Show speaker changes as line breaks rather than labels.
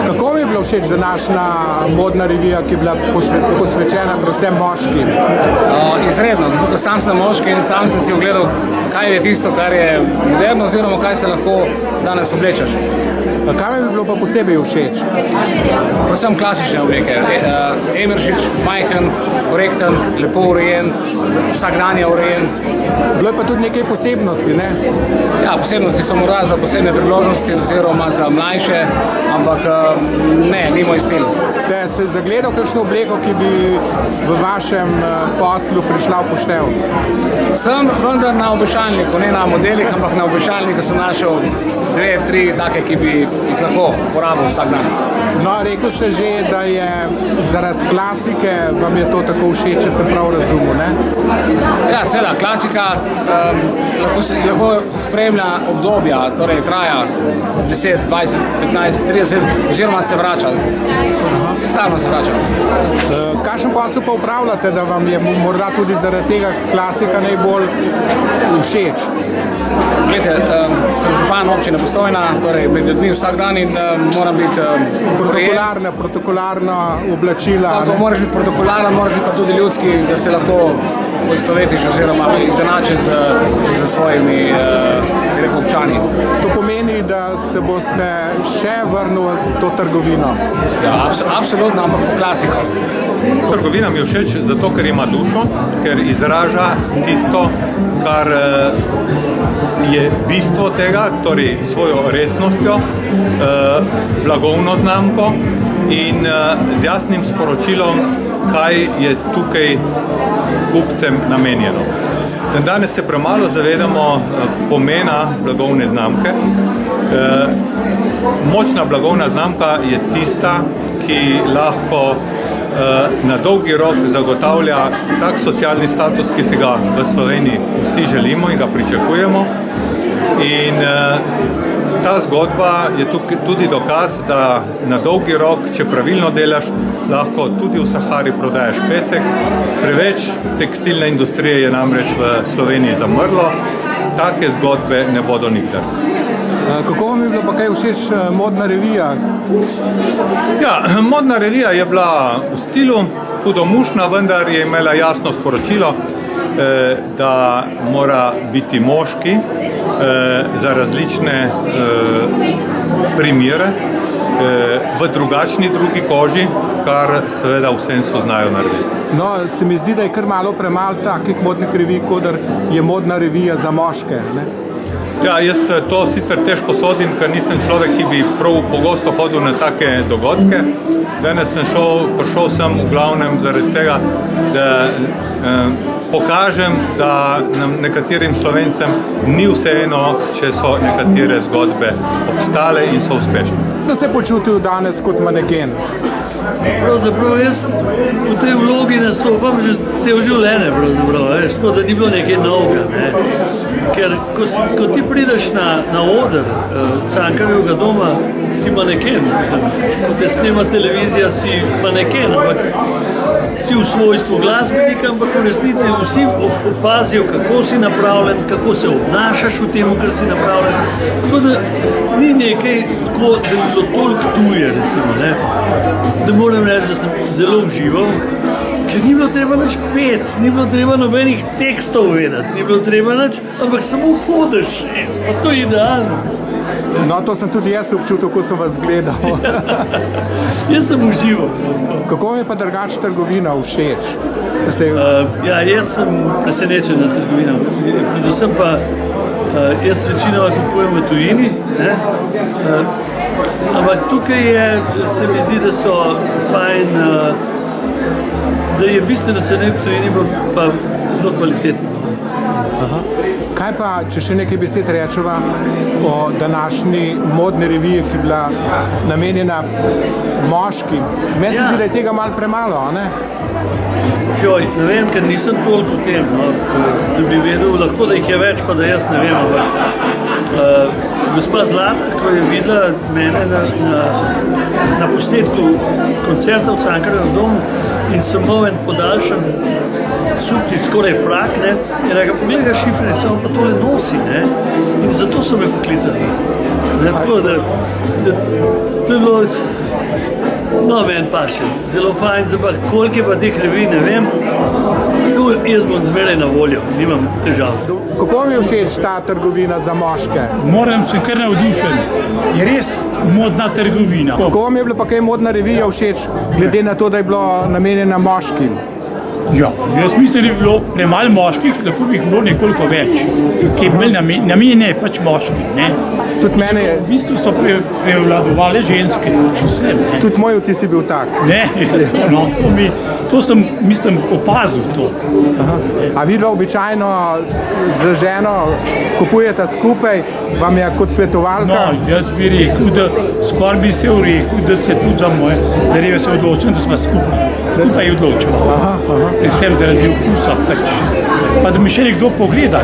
Kako mi je bilo všeč današnja modna revija, ki je bila posvečena predvsem moškim?
Izredno, zato ker sam sem moški in sam sem si ogledal, kaj je tisto, kar je moderno oziroma kaj se lahko danes oblečeš.
Kaj mi je bilo pa posebej všeč?
Predvsem klasične obleke. Emeršič, majhen, korekten, lepo urejen, vsak dan je urejen.
Bilo je pa tudi nekaj posebnosti, ne?
Ja, posebnosti so morda za posebne priložnosti oziroma za mlajše, ampak ne, ni moj stil.
Ste se zagledal kakšno obleko, ki bi v vašem poslu prišla v poštev?
Sem vendar na obešalniku, ne na modelih, ampak na obešalniku sem našel 2-3 take, ki bi jih lahko uporabil vsak dan.
No, rekel ste že, da je zaradi klasike vam je to tako všeč, če sem prav razumel, ne?
Ja, seveda, klasika lahko spremlja obdobja, torej traja 10, 20, 15, 30 oziroma se vrača. Stalno se vrača.
Kakšen posel pa upravljate, da vam je morda tudi zaradi tega klasika najbolj všeč?
Glede, sem župan občine Postojna, torej med ljudmi vsak dan in moram biti
protokolarna oblačila.
Tako, moraš biti protokolaren, moraš biti pa tudi ljudski, da se lahko poistovetiš oziroma izenačiš z svojimi občani.
To pomeni, da se boste še vrnili v to trgovino?
Ja, absolutno, ampak po klasiko.
Trgovina mi je všeč zato, ker ima dušo, ker izraža tisto, kar je bistvo tega, torej svojo resnostjo, blagovno znamko in z jasnim sporočilom, kaj je tukaj kupcem namenjeno. Danes se premalo zavedamo pomena blagovne znamke. Močna blagovna znamka je tista, ki lahko na dolgi rok zagotavlja tak socialni status, ki si ga v Sloveniji vsi želimo in ga pričakujemo. In ta zgodba je tudi dokaz, da na dolgi rok, če pravilno delaš, lahko tudi v Sahari prodajaš pesek. Preveč tekstilne industrije je namreč v Sloveniji zamrlo. Take zgodbe ne bodo nikdar.
Kako vam je bilo pa kaj všeč modna revija?
Ja, modna revija je bila v stilu hudomušna, vendar je imela jasno sporočilo, da mora biti moški za različne primere v drugačni drugi koži, kar seveda v sensu znajo narediti.
No, se mi zdi, da je kar malo premalo takih modnih revij, kodar je modna revija za moške, ne?
Ja, jaz to sicer težko sodim, ker nisem človek, ki bi prav pogosto hodil na take dogodke. Danes sem prišel sem v glavnem zaradi tega, da pokažem, da nam nekaterim Slovencem ni vseeno, če so nekatere zgodbe obstale in so uspešne.
Da se počutil danes kot maneken?
Pravzaprav jaz v tej vlogi nastopam že cel življenje, tako da ni bilo nekaj novega. Ker ko ti prideš na oder Cankarjevega doma, si maneken. Ko te snema televizija, si maneken, ampak si v svojstvu glasbenika, ampak v resnici vsi opazijo, kako si napravljen, kako se obnašaš v tem, kar si napravljen. Tako da ni nekaj tako, da bi bilo toliko tuje, recimo, ne. Da moram reči, da sem zelo užival, ker ni bilo treba nič peti, ni bilo treba nobenih tekstov vedeti, ni bilo treba nič, ampak samo hodiš, pa to je idealno.
No, to sem tudi jaz občutil, ko sem vas gledal.
Jaz sem užival.
Kako vam je pa drugače trgovina všeč?
Ja, jaz sem presenečen na trgovino. Predvsem pa jaz večinoma kupujem v tujini, ne? Ampak tukaj se mi zdi, da so fajn, da je bistveno ceneje v tujini pa zelo kvalitetno.
Kaj pa, če še nekaj besed rečeva o današnji modni reviji, ki je bila namenjena moškim? Meni se zdi, da je tega malo premalo, ne?
Joj, ne vem, ker nisem toliko v tem, no, da bi vedel, lahko da jih je več, pa da jaz ne vem, ampak gospa Zlata, ko je videla mene na posnetku koncerta v Cankarjevem domu in sem imel en podaljšan suknjič, skoraj frak, ne, in rekel, poglej ga šifrenico, on pa tole nosi, ne, in zato so me poklicali. Tako da to je bilo No, meni pa še zelo fajn, zdaj pa koliko je pa teh revij, ne vem. Samo jaz bom zmeraj na voljo, nimam težav.
Kako mi je všeč ta trgovina za moške?
Moram se kar navdušen. Je res modna trgovina.
Kako mi je bila pa kaj modna revija všeč, glede na to, da je bilo namenjena moškim?
Ja, jaz mislim, da je bilo premalo moških, lahko bi jih bilo nekoliko več, ki bi bili namenjeni pač moškim. Ne?
Tudi mene je,
V bistvu so prevladovale ženske, vse. Ne?
tudi moj vtis je bil tak.
Ne, to sem, mislim, opazil to.
A vidva običajno z ženo kupujete skupaj, vam je kot svetovalka?
No, jaz bi rekel, da skoraj bi se rekel, da se tudi za moje zadeve se odločim, da smo skupaj. Skupaj je odločil. Predvsem zaradi okusa pač. Pa da mi še nekdo pogleda, ne?